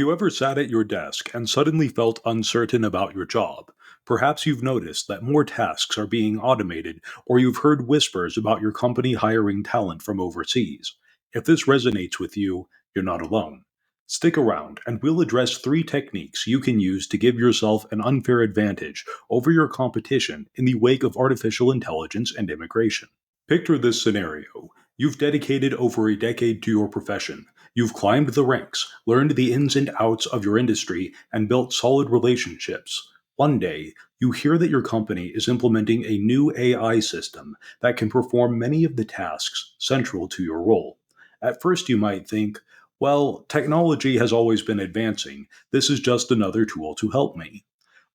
You ever sat at your desk and suddenly felt uncertain about your job? Perhaps you've noticed that more tasks are being automated, or you've heard whispers about your company hiring talent from overseas. If this resonates with you, you're not alone. Stick around, and we'll address three techniques you can use to give yourself an unfair advantage over your competition in the wake of artificial intelligence and immigration. Picture this scenario. You've dedicated over a decade to your profession. You've climbed the ranks, learned the ins and outs of your industry, and built solid relationships. One day, you hear that your company is implementing a new AI system that can perform many of the tasks central to your role. At first, you might think, well, technology has always been advancing. This is just another tool to help me.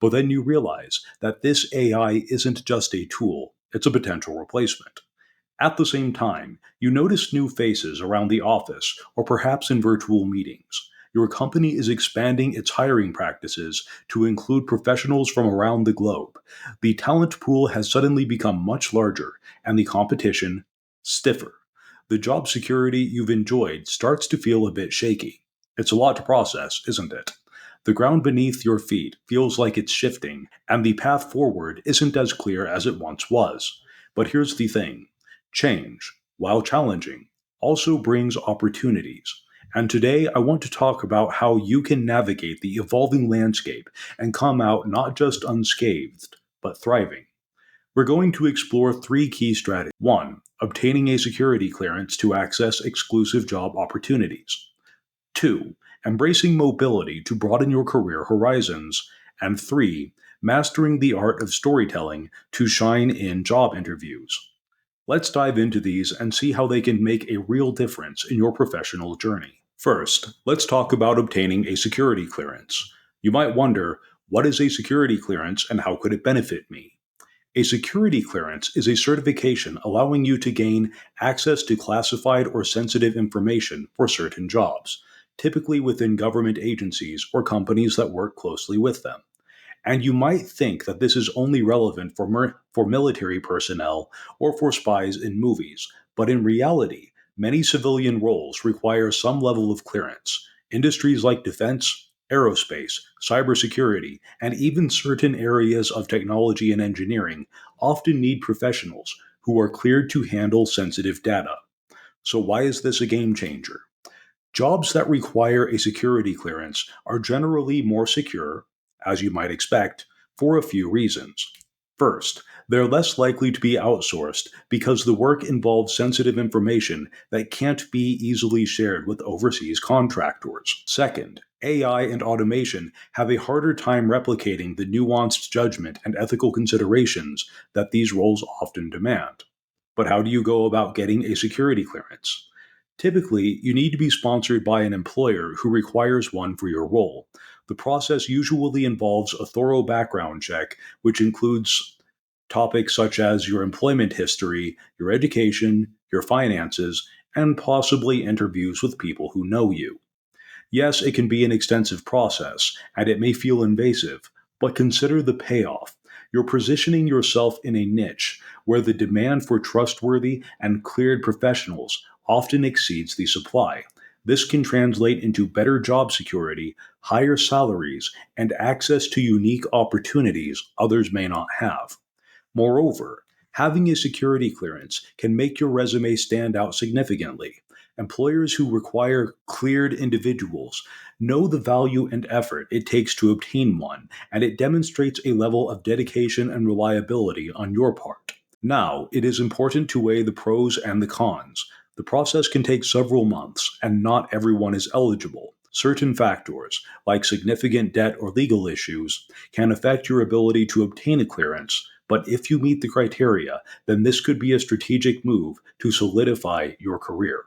But then you realize that this AI isn't just a tool, it's a potential replacement. At the same time, you notice new faces around the office or perhaps in virtual meetings. Your company is expanding its hiring practices to include professionals from around the globe. The talent pool has suddenly become much larger and the competition stiffer. The job security you've enjoyed starts to feel a bit shaky. It's a lot to process, isn't it? The ground beneath your feet feels like it's shifting, and the path forward isn't as clear as it once was. But here's the thing. Change, while challenging, also brings opportunities. And today I want to talk about how you can navigate the evolving landscape and come out not just unscathed, but thriving. We're going to explore three key strategies. 1. Obtaining a security clearance to access exclusive job opportunities. 2. Embracing mobility to broaden your career horizons. And 3. Mastering the art of storytelling to shine in job interviews. Let's dive into these and see how they can make a real difference in your professional journey. First, let's talk about obtaining a security clearance. You might wonder, what is a security clearance and how could it benefit me? A security clearance is a certification allowing you to gain access to classified or sensitive information for certain jobs, typically within government agencies or companies that work closely with them. And you might think that this is only relevant for military personnel or for spies in movies, but in reality, many civilian roles require some level of clearance. Industries like defense, aerospace, cybersecurity, and even certain areas of technology and engineering often need professionals who are cleared to handle sensitive data. So, why is this a game changer? Jobs that require a security clearance are generally more secure, as you might expect, for a few reasons. First, they're less likely to be outsourced because the work involves sensitive information that can't be easily shared with overseas contractors. Second, AI and automation have a harder time replicating the nuanced judgment and ethical considerations that these roles often demand. But how do you go about getting a security clearance? Typically, you need to be sponsored by an employer who requires one for your role. The process usually involves a thorough background check, which includes topics such as your employment history, your education, your finances, and possibly interviews with people who know you. Yes, it can be an extensive process, and it may feel invasive, but consider the payoff. You're positioning yourself in a niche where the demand for trustworthy and cleared professionals often exceeds the supply. This can translate into better job security, higher salaries, and access to unique opportunities others may not have. Moreover, having a security clearance can make your resume stand out significantly. Employers who require cleared individuals know the value and effort it takes to obtain one, and it demonstrates a level of dedication and reliability on your part. Now, it is important to weigh the pros and the cons. The process can take several months, and not everyone is eligible. Certain factors, like significant debt or legal issues, can affect your ability to obtain a clearance, but if you meet the criteria, then this could be a strategic move to solidify your career.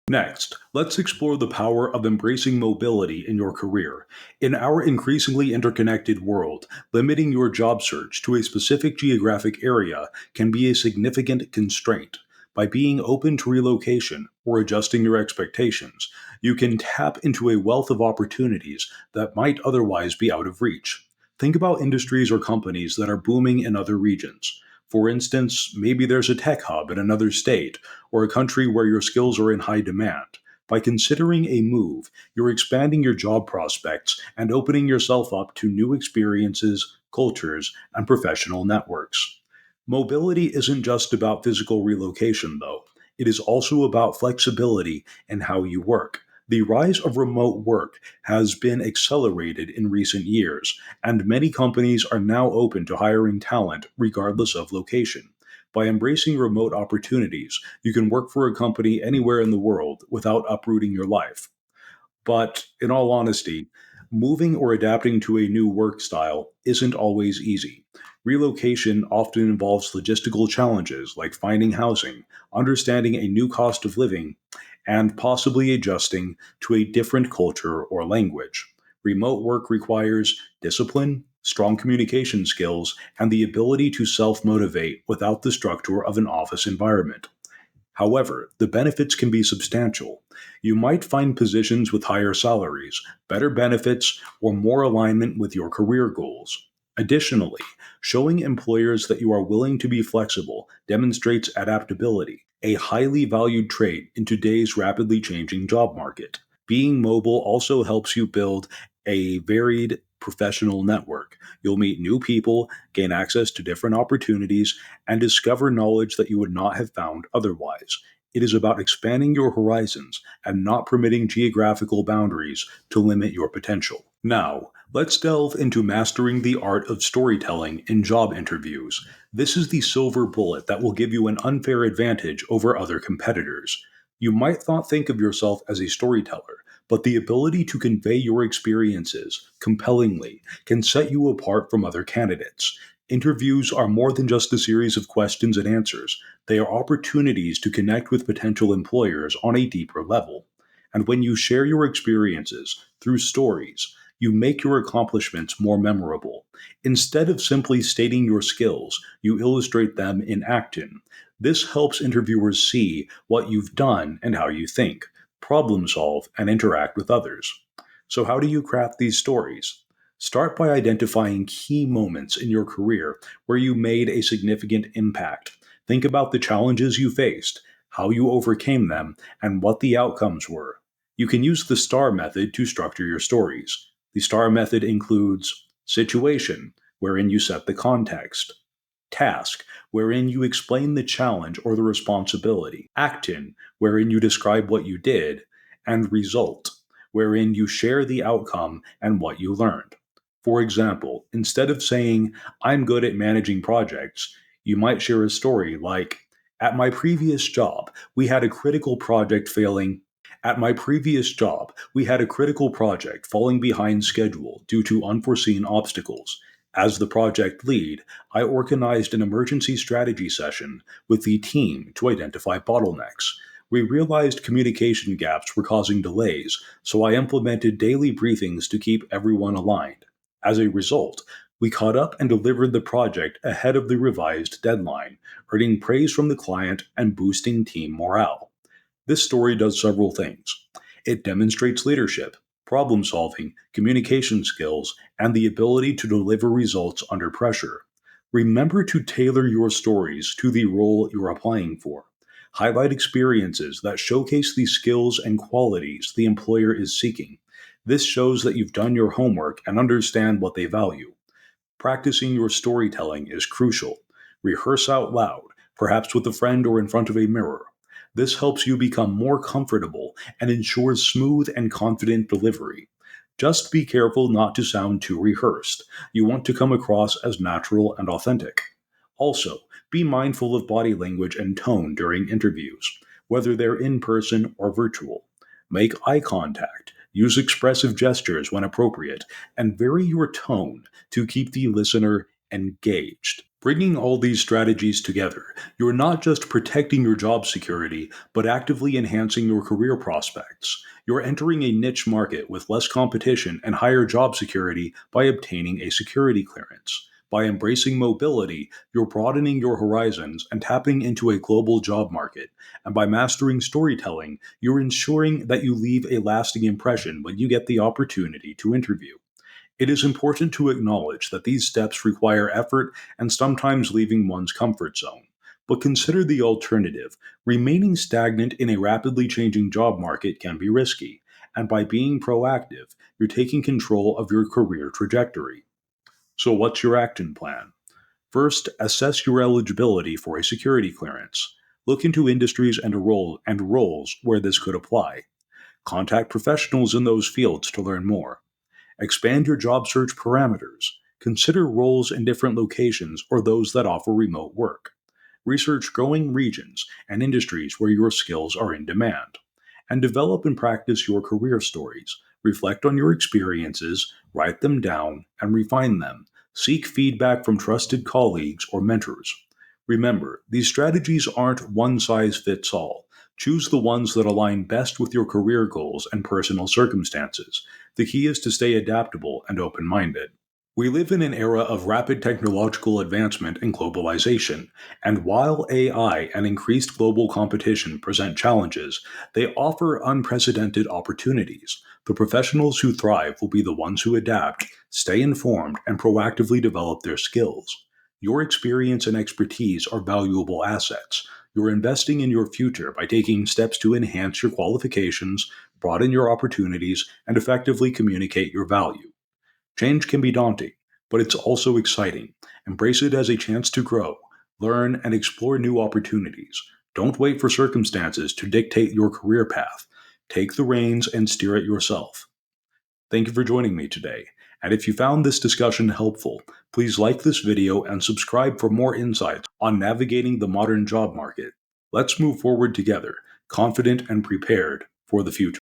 Next, let's explore the power of embracing mobility in your career. In our increasingly interconnected world, limiting your job search to a specific geographic area can be a significant constraint. By being open to relocation or adjusting your expectations, you can tap into a wealth of opportunities that might otherwise be out of reach. Think about industries or companies that are booming in other regions. For instance, maybe there's a tech hub in another state or a country where your skills are in high demand. By considering a move, you're expanding your job prospects and opening yourself up to new experiences, cultures, and professional networks. Mobility isn't just about physical relocation, though. It is also about flexibility in how you work. The rise of remote work has been accelerated in recent years, and many companies are now open to hiring talent regardless of location. By embracing remote opportunities, you can work for a company anywhere in the world without uprooting your life. But in all honesty, moving or adapting to a new work style isn't always easy. Relocation often involves logistical challenges like finding housing, understanding a new cost of living, and possibly adjusting to a different culture or language. Remote work requires discipline, strong communication skills, and the ability to self motivate without the structure of an office environment. However, the benefits can be substantial. You might find positions with higher salaries, better benefits, or more alignment with your career goals. Additionally, showing employers that you are willing to be flexible demonstrates adaptability, a highly valued trait in today's rapidly changing job market. Being mobile also helps you build a varied professional network. You'll meet new people, gain access to different opportunities, and discover knowledge that you would not have found otherwise. It is about expanding your horizons and not permitting geographical boundaries to limit your potential. Now, let's delve into mastering the art of storytelling in job interviews. This is the silver bullet that will give you an unfair advantage over other competitors. You might not think of yourself as a storyteller, but the ability to convey your experiences compellingly can set you apart from other candidates. Interviews are more than just a series of questions and answers. They are opportunities to connect with potential employers on a deeper level. And when you share your experiences through stories, you make your accomplishments more memorable. Instead of simply stating your skills, you illustrate them in action. This helps interviewers see what you've done and how you think, problem solve, and interact with others. So, how do you craft these stories? Start by identifying key moments in your career where you made a significant impact. Think about the challenges you faced, how you overcame them, and what the outcomes were. You can use the STAR method to structure your stories. The STAR method includes situation, wherein you set the context, task, wherein you explain the challenge or the responsibility, action, wherein you describe what you did, and result, wherein you share the outcome and what you learned. For example, instead of saying, I'm good at managing projects, you might share a story like, at my previous job, we had a critical project failing. At my previous job, we had a critical project falling behind schedule due to unforeseen obstacles. As the project lead, I organized an emergency strategy session with the team to identify bottlenecks. We realized communication gaps were causing delays, so I implemented daily briefings to keep everyone aligned. As a result, we caught up and delivered the project ahead of the revised deadline, earning praise from the client and boosting team morale. This story does several things. It demonstrates leadership, problem solving, communication skills, and the ability to deliver results under pressure. Remember to tailor your stories to the role you're applying for. Highlight experiences that showcase the skills and qualities the employer is seeking. This shows that you've done your homework and understand what they value. Practicing your storytelling is crucial. Rehearse out loud, perhaps with a friend or in front of a mirror. This helps you become more comfortable and ensures smooth and confident delivery. Just be careful not to sound too rehearsed. You want to come across as natural and authentic. Also, be mindful of body language and tone during interviews, whether they're in person or virtual. Make eye contact, use expressive gestures when appropriate, and vary your tone to keep the listener engaged. Bringing all these strategies together, you're not just protecting your job security, but actively enhancing your career prospects. You're entering a niche market with less competition and higher job security by obtaining a security clearance. By embracing mobility, you're broadening your horizons and tapping into a global job market. And by mastering storytelling, you're ensuring that you leave a lasting impression when you get the opportunity to interview. It is important to acknowledge that these steps require effort and sometimes leaving one's comfort zone. But consider the alternative. Remaining stagnant in a rapidly changing job market can be risky, and by being proactive, you're taking control of your career trajectory. So, what's your action plan? First, assess your eligibility for a security clearance. Look into industries and roles where this could apply. Contact professionals in those fields to learn more. Expand your job search parameters. Consider roles in different locations or those that offer remote work. Research growing regions and industries where your skills are in demand. And develop and practice your career stories. Reflect on your experiences, write them down, and refine them. Seek feedback from trusted colleagues or mentors. Remember, these strategies aren't one size fits all. Choose the ones that align best with your career goals and personal circumstances. The key is to stay adaptable and open minded. We live in an era of rapid technological advancement and globalization, and while AI and increased global competition present challenges, they offer unprecedented opportunities. The professionals who thrive will be the ones who adapt, stay informed, and proactively develop their skills. Your experience and expertise are valuable assets. You're investing in your future by taking steps to enhance your qualifications, broaden your opportunities, and effectively communicate your value. Change can be daunting, but it's also exciting. Embrace it as a chance to grow, learn, and explore new opportunities. Don't wait for circumstances to dictate your career path. Take the reins and steer it yourself. Thank you for joining me today. And if you found this discussion helpful, please like this video and subscribe for more insights on navigating the modern job market. Let's move forward together, confident and prepared for the future.